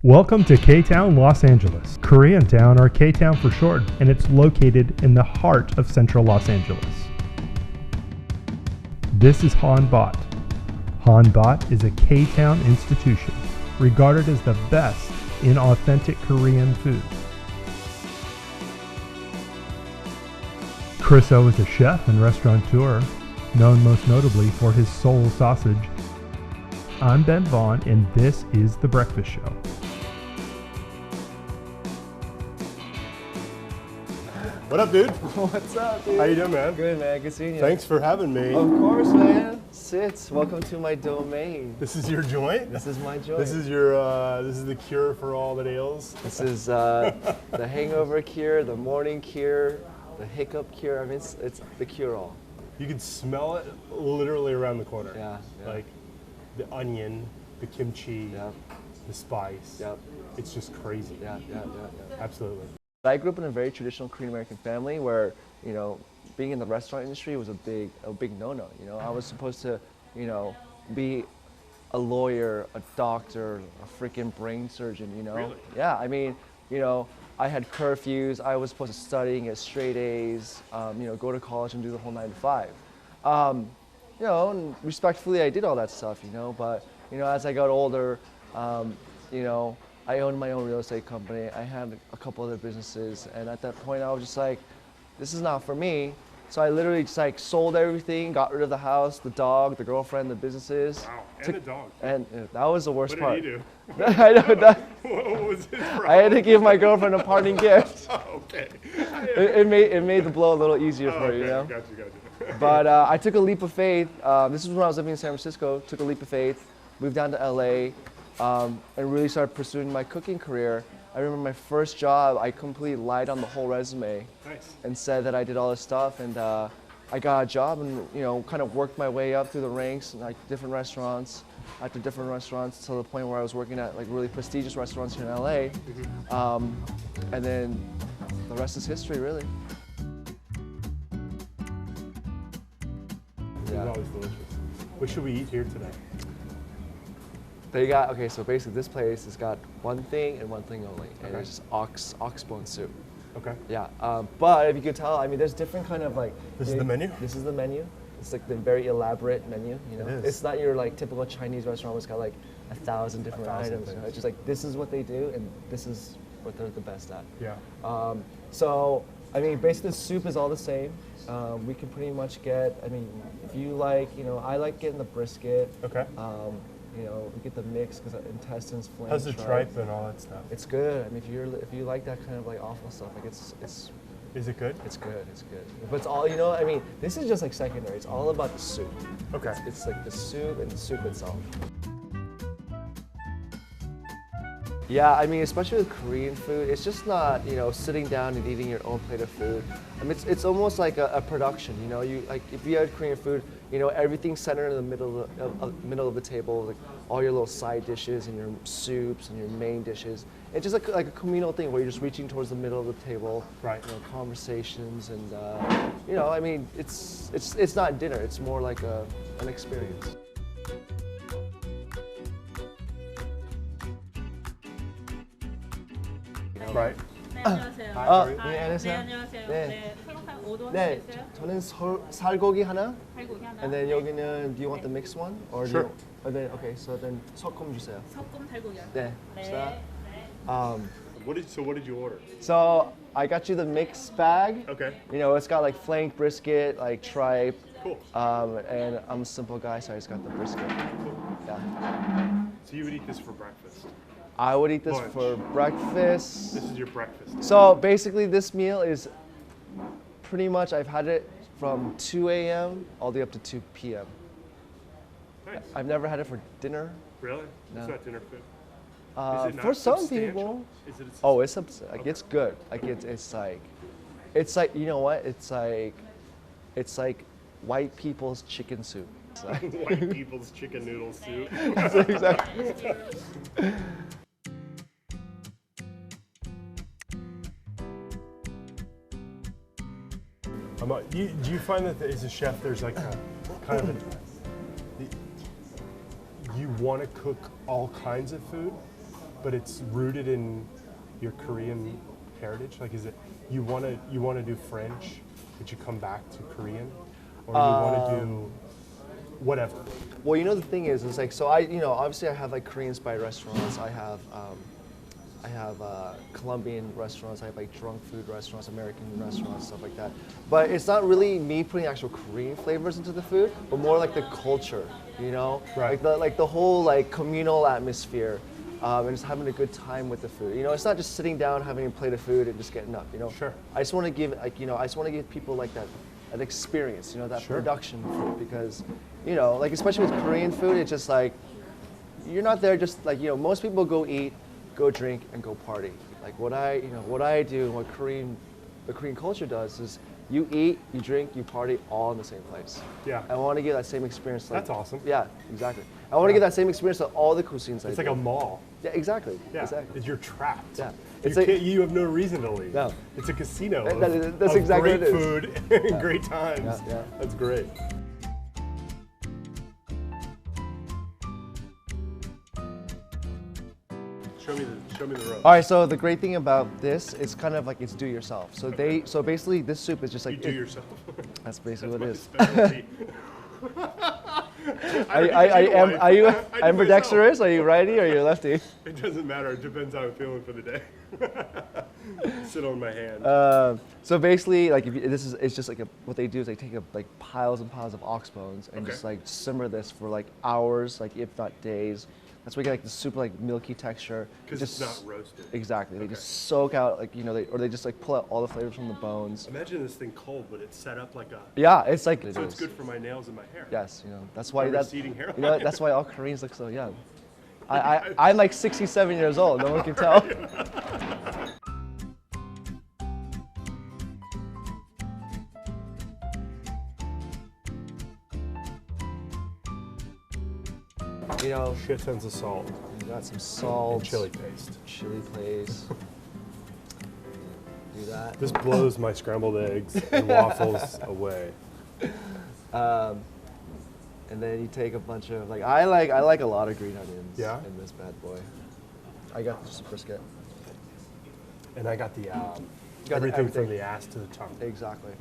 Welcome to Ktown, Los Angeles, Koreantown, or Ktown for short, and it's located in the heart of central Los Angeles. This is Hanbot. Hanbot is a Ktown institution, regarded as the best in authentic Korean food. Chris O is a chef and restaurateur, known most notably for his soul sausage. I'm Ben Vaughn, and this is The Breakfast Show. What up, dude? What's up, dude? How you doing, man? Good, man. Good seeing you. Thanks for having me. Of course, man. Sit. Welcome to my domain. This is your joint? This is my joint. This is your, this is the cure for all that ails? This is the hangover cure, the morning cure, the hiccup cure. I mean, it's the cure-all. You can smell it literally around the corner. Yeah. Like the onion, the kimchi, the spice. Yep. It's just crazy. Yeah. Absolutely. I grew up in a very traditional Korean American family where, you know, being in the restaurant industry was a big no-no. You know, I was supposed to, you know, be a lawyer, a doctor, a freaking brain surgeon. You know. Really? Yeah. I mean, you know, I had curfews. I was supposed to study and get straight A's. You know, go to college and do the whole 9 to 5. You know, and respectfully, I did all that stuff. You know, but you know, as I got older, you know, I owned my own real estate company. I had a couple other businesses, and at that point, I was just like, "This is not for me." So I literally just like sold everything, got rid of the house, the dog, the girlfriend, the businesses. Wow, and the dog. And that was the worst part. What did he do? I know that. What was his problem? I had to give my girlfriend a parting gift. Oh, okay. It made the blow a little easier for her, you know. Gotcha. But I took a leap of faith. This is when I was living in San Francisco. Took a leap of faith, moved down to LA, and really started pursuing my cooking career. I remember my first job, I completely lied on the whole resume. Nice. And said that I did all this stuff, and I got a job and, you know, kind of worked my way up through the ranks, like different restaurants, after different restaurants, to the point where I was working at like really prestigious restaurants here in LA. And then the rest is history, really. It's always delicious. What should we eat here today? They got, okay, so basically this place has got one thing and one thing only, and it's just ox bone soup. Okay. Yeah, but if you could tell, I mean, there's different kind of like. This is the menu? This is the menu. It's like the very elaborate menu, you know. It is. It's not your like typical Chinese restaurant where it's got like 1,000 different items. You know? It's just like this is what they do, and this is what they're the best at. Yeah. So I mean, basically the soup is all the same. We can pretty much get. I mean, if you like, you know, I like getting the brisket. Okay. You know, we get the mix because intestines, flank. How's the tripe and all that stuff? It's good. I mean, if you like that kind of like awful stuff, like it's. Is it good? It's good. But it's all, you know, I mean, this is just like secondary. It's all about the soup. Okay. It's like the soup and the soup itself. Yeah, I mean, especially with Korean food, it's just not, you know, sitting down and eating your own plate of food. I mean, it's almost like a production, you know. You like if you had Korean food, you know, everything's centered in the middle of the table, like all your little side dishes and your soups and your main dishes. It's just like a communal thing where you're just reaching towards the middle of the table, right? You know, conversations and you know, I mean, it's not dinner. It's more like an experience. Right. 네, 안녕하세요. 네, 안녕하세요. 네, 안녕하세요. 네. 네, 새우살 5도 네, 하시겠어요? 저는 살고기 하나. 살고기 하나. And then 여기는, do you want the mixed one? Or Sure. Do you, then, okay, so then 소금 주세요. 섞음 살고기 하나. 네. 네. What did you order? So I got you the mixed bag. Okay. You know, it's got like flank brisket, like tripe. Cool. And I'm a simple guy, so I just got the brisket. Yeah. So you would eat this for breakfast? I would eat this Lunch. for breakfast. This is your breakfast. So basically this meal is pretty much, I've had it from 2 a.m. all the way up to 2 p.m. Nice. I've never had it for dinner. Really? No. It's not dinner food? Is it For not some substantial? people, Is it oh, it's like it's good. Like it's like you know what? It's like white people's chicken soup. It's like, white people's chicken noodle soup? exactly. Do you find that as a chef, there's like a kind of you want to cook all kinds of food? but it's rooted in your Korean heritage? Like, is it you want to do French, but you come back to Korean, or you want to do whatever? Well, you know, the thing is like, so obviously I have like Korean-inspired restaurants. I have Colombian restaurants. I have like drunk food restaurants, American restaurants, stuff like that. But it's not really me putting actual Korean flavors into the food, but more like the culture, you know, Right. like the whole like communal atmosphere, and just having a good time with the food. You know, it's not just sitting down having a plate of food and just getting up. You know, Sure. I just want to give people like that experience. You know, that Sure. production food, because, you know, like especially with Korean food, it's just like you're not there just like, you know, most people go eat, go drink, and go party. Like what I do and what the Korean culture does is you eat, you drink, you party all in the same place. Yeah. I want to give that same experience. That's awesome. Yeah, exactly. I want to give that same experience to all the cuisines. It's like a mall. Yeah, exactly. Yeah. Exactly. You're trapped. Yeah. It's It's like- you have no reason to leave. No. It's a casino. That's of exactly great what it is. food and great times. Yeah, yeah. That's great. Show me the rope. All right. So the great thing about this is kind of like it's do yourself. So basically this soup is just like You do yourself. That's basically what it is. Specialty. Are you I do ambidextrous? Are you righty or are you lefty? It doesn't matter. It depends how I'm feeling for the day. Sit on my hand. So basically, like it's just like what they do is they take like piles and piles of ox bones and Okay. just like simmer this for like hours, like if not days. That's why you get like the super like milky texture. Because it's not roasted. Exactly. They Okay. just soak out like, you know, they just like pull out all the flavors from the bones. Imagine this thing cold, but it's set up like a. Yeah, it's like So it's good for my nails and my hair. Yes, you know that's why My that. receding hairline. You know that's why all Koreans look so young. I'm like 67 years old. No one can tell. You know, Shit tons of salt you got some salt, and chili paste. chili paste. Do that. This blows my scrambled eggs and waffles away. And then you take a bunch of like I like a lot of green onions Yeah? in this bad boy. I got just a brisket. And I got the got everything from everything. the ass to the tongue. Exactly.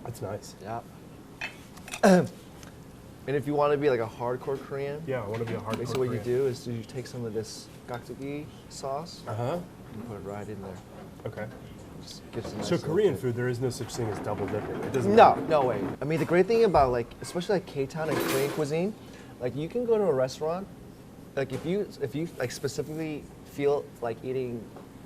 That's nice. Yeah. And if you want to be like a hardcore Korean, Yeah, I want to be a hardcore basically what you Korean. do is you take some of this gaktogi sauce Uh-huh. and put it right in there. Okay. Just gives a nice So little Korean kick. food, there is no such thing as double dipping. It doesn't No, matter. no way. I mean, the great thing about like, especially like Ktown and Korean cuisine, like you can go to a restaurant, like if you like specifically feel like eating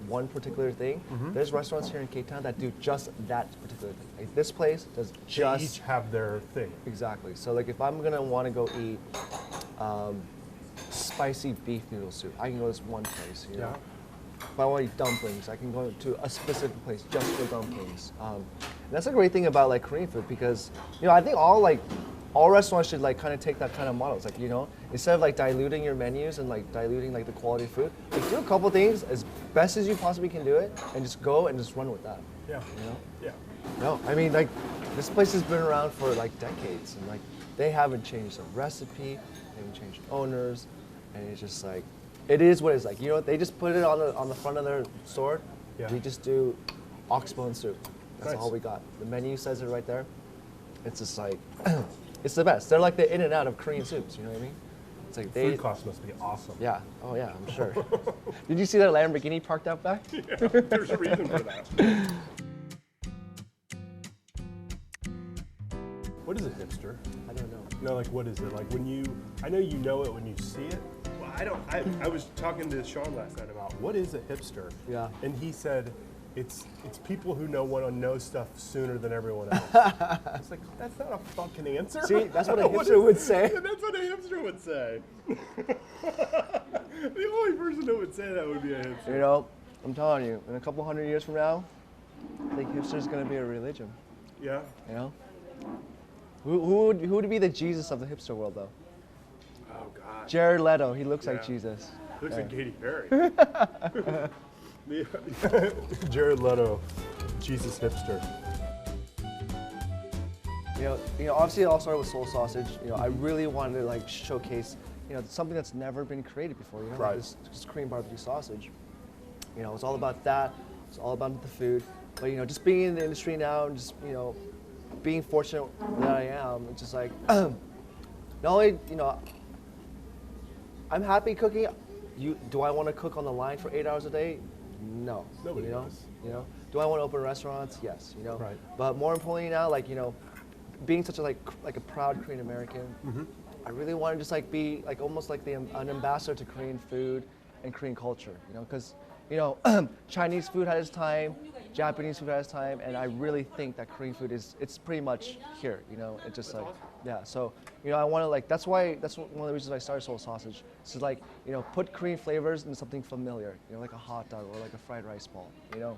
one particular thing, there's restaurants here in Ktown that do just that particular thing. Like this place does They just each have their thing. exactly. So like if I'm gonna want to go eat spicy beef noodle soup, I can go to this one place. You know. If I want to eat dumplings, I can go to a specific place just for dumplings. And that's a great thing about like Korean food because, you know, I think all restaurants should like kind of take that kind of model. It's like, you know, instead of like diluting your menus and like diluting like the quality of food, like do a couple things as best as you possibly can do it and just go and just run with that. Yeah. You know? Yeah. No, I mean like this place has been around for like decades and like they haven't changed the recipe, they haven't changed owners, and it's just like it is what it's like. You know, they just put it on the front of their store. Yeah. We just do oxbone soup. That's Nice. all we got. The menu says it right there. It's just like it's the best. They're like the in and out of Korean soups. You know what I mean? It's like they. Food costs must be awesome. Yeah. Oh yeah, I'm sure. Did you see that Lamborghini parked out back? Yeah, there's a reason for that. What is a hipster? I don't know. No, like what is it? Like when you, I know you know it when you see it. Well, I don't. I was talking to Sean last night about what is a hipster. Yeah. And he said, it's people who want to know stuff sooner than everyone else. It's like that's not a fucking answer. See, that's what a What hipster is- would say. That's what a hipster would say. The only person that would say that would be a hipster. You know, I'm telling you, in a couple hundred years from now, I think hipster's gonna be a religion. Yeah. You know? Who would be the Jesus of the hipster world though? Oh God. Jared Leto, he looks like Yeah. Jesus. Looks like Katy Perry. Yeah. Jared Leto, Jesus hipster. You know, obviously it all started with soul sausage. You know, I really wanted to like showcase you know, something that's never been created before. You know, Right. like this Korean barbecue sausage. You know, it's all about that. It's all about the food. But you know, just being in the industry now, and just you know, being fortunate that I am, it's just like not only you know, I'm happy cooking. Do I want to cook on the line for 8 hours a day? No. Nobody you know? does. You know. Do I want to open restaurants? Yes. You know. Right. But more importantly now, like you know, being such a like a proud Korean American, I really want to just like be like almost like an ambassador to Korean food and Korean culture. You know, because you know, Chinese food has its time, Japanese food has its time, and I really think that Korean food it's pretty much here. You know, it's just like yeah. So you know, I want to like that's one of the reasons I started Soul Sausage. So like you know, put Korean flavors into something familiar. You know, like a hot dog or like a fried rice ball. You know,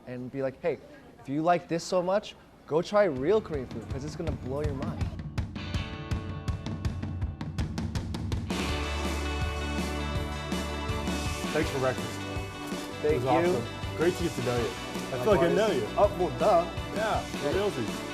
and be like, hey, if you like this so much, go try real Korean food because it's gonna blow your mind. Thanks for breakfast. Thank It was you. awesome. Great to get to know you. I feel like I know you. Oh well, duh. Yeah, for realsies.